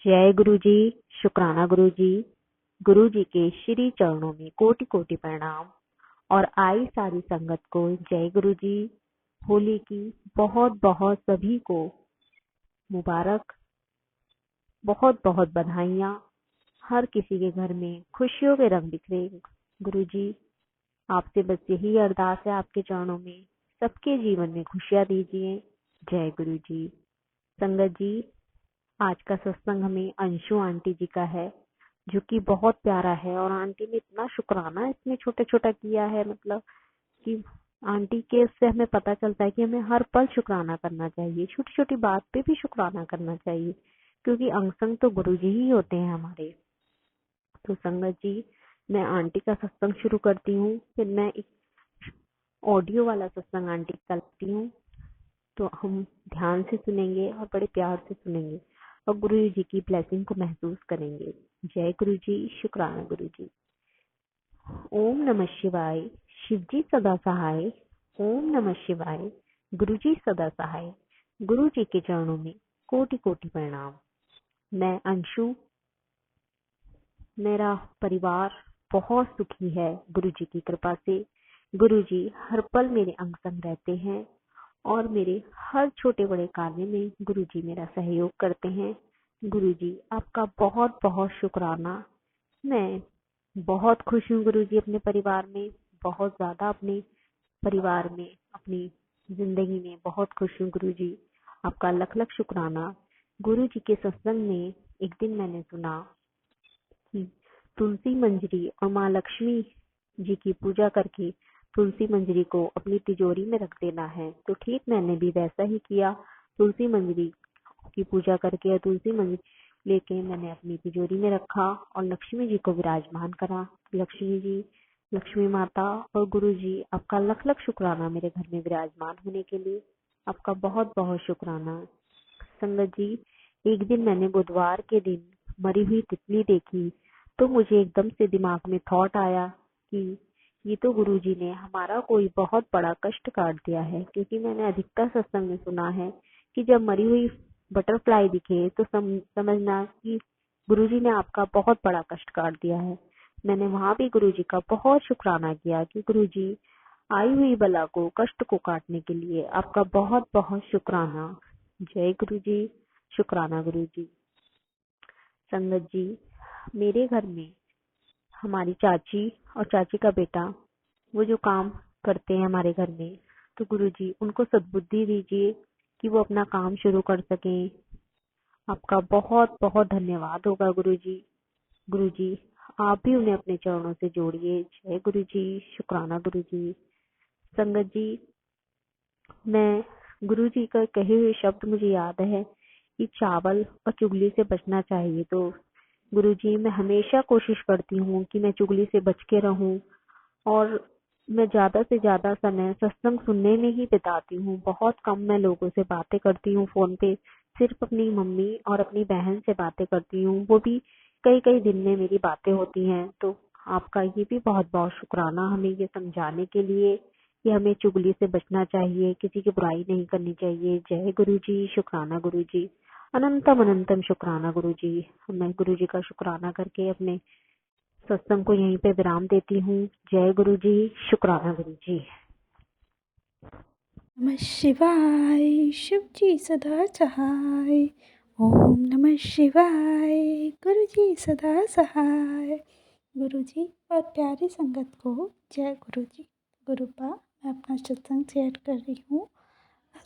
जय गुरु जी। शुक्राना गुरु जी। गुरु जी के श्री चरणों में कोटि कोटि प्रणाम। और आई सारी संगत को जय गुरु जी। होली की बहुत बहुत सभी को मुबारक, बहुत बहुत बधाइयाँ। हर किसी के घर में खुशियों के रंग बिखरे। गुरु जी, आपसे बस यही अरदास है आपके चरणों में, सबके जीवन में खुशियाँ दीजिए। जय गुरु जी। संगत जी, आज का सत्संग हमें अंशु आंटी जी का है, जो कि बहुत प्यारा है। और आंटी ने इतना शुक्राना इसमें छोटा छोटा किया है, मतलब कि आंटी के उससे हमें पता चलता है कि हमें हर पल शुक्राना करना चाहिए, छोटी छोटी बात पे भी शुक्राना करना चाहिए, क्योंकि अंग संग तो गुरु जी ही होते हैं हमारे। तो संगत जी, मैं आंटी का सत्संग शुरू करती हूँ, फिर मैं एक ऑडियो वाला सत्संग आंटी का करती हूँ। तो हम ध्यान से सुनेंगे और बड़े प्यार से सुनेंगे और गुरु जी की ब्लेसिंग को महसूस करेंगे। जय गुरु जी। शुक्राना गुरु जी। ओम नमः शिवाय। शिव जी सदा सहाय। ओम नमः शिवाय। गुरु जी सदा सहाय। गुरु जी के चरणों में कोटि कोटि प्रणाम। मैं अंशु, मेरा परिवार बहुत सुखी है गुरु जी की कृपा से। गुरु जी हर पल मेरे अंग संग रहते हैं और मेरे हर छोटे बड़े कार्य में गुरु जी मेरा सहयोग करते हैं। गुरु जी, आपका बहुत बहुत शुक्राना। मैं बहुत खुश हूँ गुरु जी अपने परिवार में, बहुत ज्यादा अपने परिवार में, अपनी जिंदगी में बहुत खुश हूँ गुरु जी। आपका लख लख शुक्राना। गुरु जी के सत्संग में एक दिन मैंने सुना कि तुलसी मंजरी और माँ लक्ष्मी जी की पूजा करके तुलसी मंजरी को अपनी तिजोरी में रख देना है। तो ठीक मैंने भी वैसा ही किया। तुलसी मंजरी की पूजा करके और तुलसी मंजरी लेके मैंने अपनी तिजोरी में रखा और लक्ष्मी जी को विराजमान करा। लक्ष्मी जी, लक्ष्मी माता और गुरु जी, आपका लख लख शुक्राना मेरे घर में विराजमान होने के लिए। आपका बहुत बहुत शुक्राना। संगत जी, एक दिन मैंने बुधवार के दिन मरी हुई तितली देखी, तो मुझे एकदम से दिमाग में थॉट आया कि ये तो गुरुजी ने हमारा कोई बहुत बड़ा कष्ट काट दिया है। क्योंकि मैंने अधिकतर सत्संग में सुना है कि जब मरी हुई बटरफ्लाई दिखे तो समझना कि गुरुजी ने आपका बहुत बड़ा कष्ट काट दिया है। मैंने वहां भी गुरुजी का बहुत शुक्राना किया कि गुरुजी, आई हुई बला को, कष्ट को काटने के लिए आपका बहुत बहुत शुक्राना। जय गुरु जी। शुक्राना गुरु जी। संगत जी, मेरे घर में हमारी चाची और चाची का बेटा, वो जो काम करते हैं हमारे घर में, तो गुरु जी उनको सद्बुद्धि दीजिए कि वो अपना काम शुरू कर सकें। आपका बहुत बहुत धन्यवाद होगा गुरु जी। गुरु जी, आप भी उन्हें अपने चरणों से जोड़िए। जय गुरु जी। शुक्राना गुरु जी। संगत जी, मैं गुरु जी का कहे हुए शब्द मुझे याद है कि चावल और चुगली से बचना चाहिए। तो गुरु जी, मैं हमेशा कोशिश करती हूँ कि मैं चुगली से बच के रहूं और मैं ज्यादा से ज्यादा समय सत्संग सुनने में ही बिताती हूँ। बहुत कम मैं लोगों से बातें करती हूँ फोन पे, सिर्फ अपनी मम्मी और अपनी बहन से बातें करती हूँ, वो भी कई कई दिन में मेरी बातें होती हैं। तो आपका ये भी बहुत बहुत शुक्राना हमें ये समझाने के लिए कि हमें चुगली से बचना चाहिए, किसी की बुराई नहीं करनी चाहिए। जय गुरु जी। शुक्राना गुरु जी। अनंतम अनंतम शुक्राना गुरु जी। मैं गुरु जी का शुक्राना करके अपने सत्संग को यहीं पे विराम देती हूँ। जय गुरु जी। शुक्राना गुरु जी। नमः शिवाय। शिव जी सदा सहाय। ओम नमः शिवाय। गुरु जी सदा सहाय। गुरु जी और प्यारी संगत को जय गुरु जी। गुरुपा, मैं अपना सत्संग शेयर कर रही हूँ,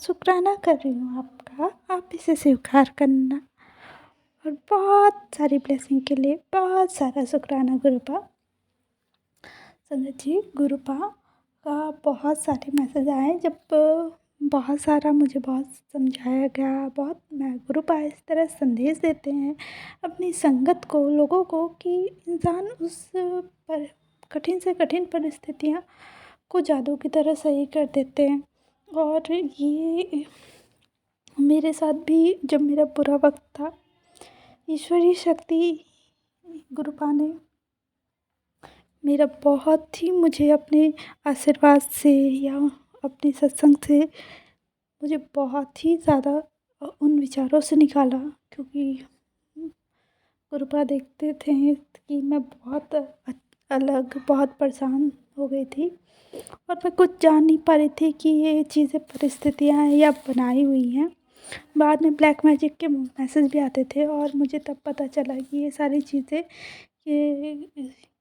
शुक्राना कर रही हूँ आपका, आप इसे स्वीकार करना। और बहुत सारी ब्लेसिंग के लिए बहुत सारा शुक्राना गुरुपा। संगत जी, गुरुपा का बहुत सारे मैसेज आए, जब बहुत सारा मुझे बहुत समझाया गया। बहुत मैं गुरुपा इस तरह संदेश देते हैं अपनी संगत को, लोगों को, कि इंसान उस पर कठिन से कठिन परिस्थितियाँ को जादू की तरह सही कर देते हैं। और ये मेरे साथ भी जब मेरा बुरा वक्त था, ईश्वरीय शक्ति गुरुपा ने मेरा बहुत ही, मुझे अपने आशीर्वाद से या अपने सत्संग से मुझे बहुत ही ज़्यादा उन विचारों से निकाला। क्योंकि गुरुपा देखते थे कि मैं बहुत अलग, बहुत परेशान हो गई थी और मैं कुछ जान नहीं पा रही थी कि ये चीज़ें परिस्थितियाँ हैं या बनाई हुई हैं। बाद में ब्लैक मैजिक के मैसेज भी आते थे और मुझे तब पता चला कि ये सारी चीज़ें ये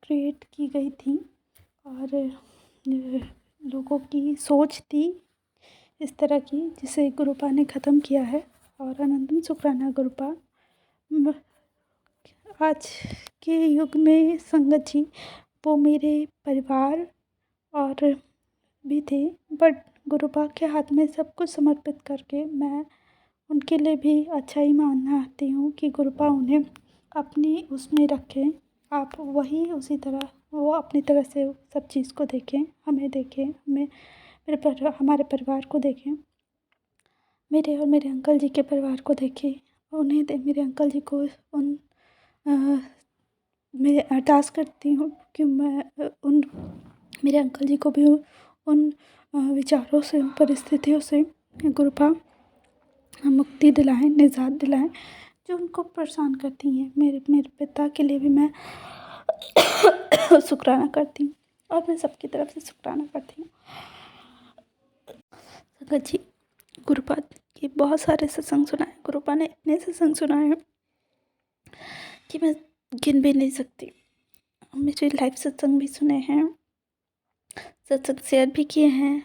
क्रिएट की गई थी और लोगों की सोच थी इस तरह की, जिसे गुरुपा ने ख़त्म किया है। और अनंतम शुक्राना गुरुपा। आज के युग में संगत जी वो मेरे परिवार और भी थे, बट गुरुपा के हाथ में सब कुछ समर्पित करके मैं उनके लिए भी अच्छा ही मानना चाहती हूँ कि गुरुपा उन्हें अपनी उसमें रखें। आप वही उसी तरह वो अपनी तरह से सब चीज़ को देखें, हमें देखें, हमारे परिवार को देखें, मेरे और मेरे अंकल जी के परिवार को देखें, मेरे अंकल जी को उन मैं अरदास करती हूँ कि मैं उन मेरे अंकल जी को भी उन विचारों से, उन परिस्थितियों से गुरुपा मुक्ति दिलाएं, निजात दिलाएं जो उनको परेशान करती हैं। मेरे पिता के लिए भी मैं शुक्राना करती हूँ और मैं सबकी तरफ से शुक्राना करती हूँ। संगत जी, गुरुपा के बहुत सारे सत्संग सुनाए, गुरुपा ने इतने सत्संग सुनाए हैं कि मैं गिन भी नहीं सकती। मेरे लाइव सत्संग भी सुने हैं, सत्संग शेयर भी किए हैं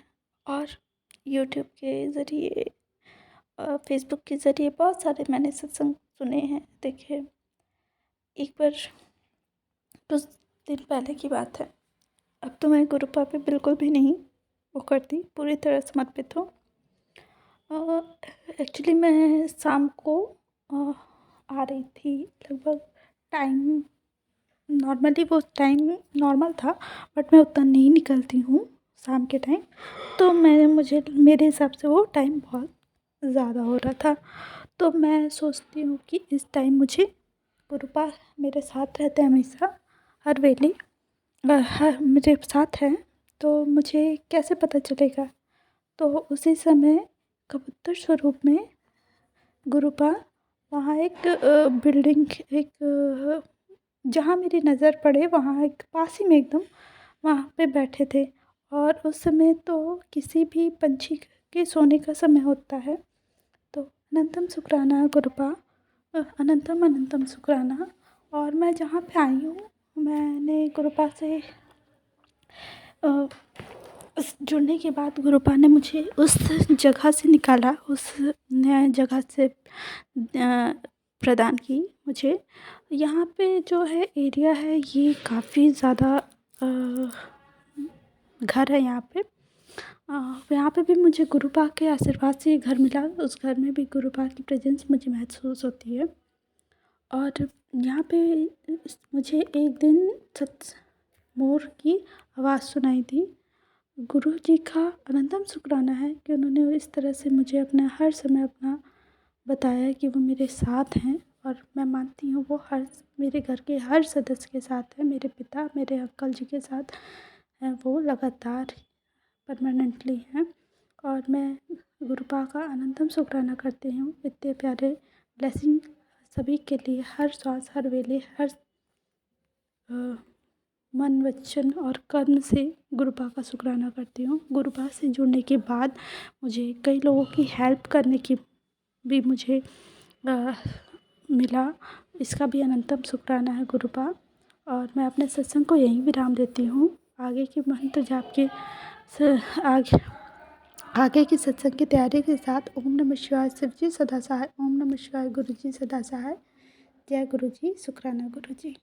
और यूट्यूब के ज़रिए, फेसबुक के ज़रिए बहुत सारे मैंने सत्संग सुने हैं, देखे। एक बार कुछ दिन पहले की बात है, अब तो मैं गुरुपा पे बिल्कुल भी नहीं वो करती, पूरी तरह समर्पित हूँ। एक्चुअली मैं शाम को आ रही थी, लगभग टाइम नॉर्मली वो टाइम नॉर्मल था, बट मैं उतना नहीं निकलती हूँ शाम के टाइम, तो मेरे हिसाब से वो टाइम बहुत ज़्यादा हो रहा था। तो मैं सोचती हूँ कि इस टाइम मुझे गुरुपा मेरे साथ रहते हैं हमेशा, हर वेले हर मेरे साथ हैं, तो मुझे कैसे पता चलेगा। तो उसी समय कबूतर स्वरूप में गुरुपा वहाँ एक बिल्डिंग, एक जहाँ मेरी नज़र पड़े वहाँ एक पास ही में एकदम वहाँ पे बैठे थे। और उस समय तो किसी भी पंछी के सोने का समय होता है। तो अनंतम शुक्राना गुरुपा, अनंतम अनंतम शुक्राना। और मैं जहाँ पे आई हूँ, मैंने गुरुपा से जुड़ने के बाद गुरुपा ने मुझे उस जगह से निकाला, उस नया जगह से प्रदान की मुझे। यहाँ पे जो है एरिया है, ये काफ़ी ज़्यादा घर है यहाँ पे। यहाँ पे भी मुझे गुरुपा के आशीर्वाद से घर मिला, उस घर में भी गुरुपा की प्रेजेंस मुझे महसूस होती है। और यहाँ पे मुझे एक दिन मोर की आवाज़ सुनाई दी। गुरु जी का अनंतम शुक्राना है कि उन्होंने इस तरह से मुझे अपना हर समय अपना बताया कि वो मेरे साथ हैं। और मैं मानती हूँ वो मेरे घर के हर सदस्य के साथ है, मेरे पिता, मेरे अंकल जी के साथ हैं, वो लगातार परमानेंटली हैं। और मैं गुरुपा का अनंतम शुक्राना करती हूँ इतने प्यारे ब्लेसिंग सभी के लिए, हर श्वास, हर वेले, हर मन, वचन और कर्म से गुरुपा का शुक्राना करती हूँ। गुरुपा से जुड़ने के बाद मुझे कई लोगों की हेल्प करने की भी मुझे मिला, इसका भी अनंतम शुक्राना है गुरुपा। और मैं अपने सत्संग को यहीं विराम देती हूँ। आगे की मंत्र जाप के आगे की सत्संग की तैयारी के साथ ओम नमः शिवाय, शिव जी सदा सहाय, ओम नमः शिवाय, गुरु जी सदा सहाय। जय गुरु जी, शुक्राना गुरु जी।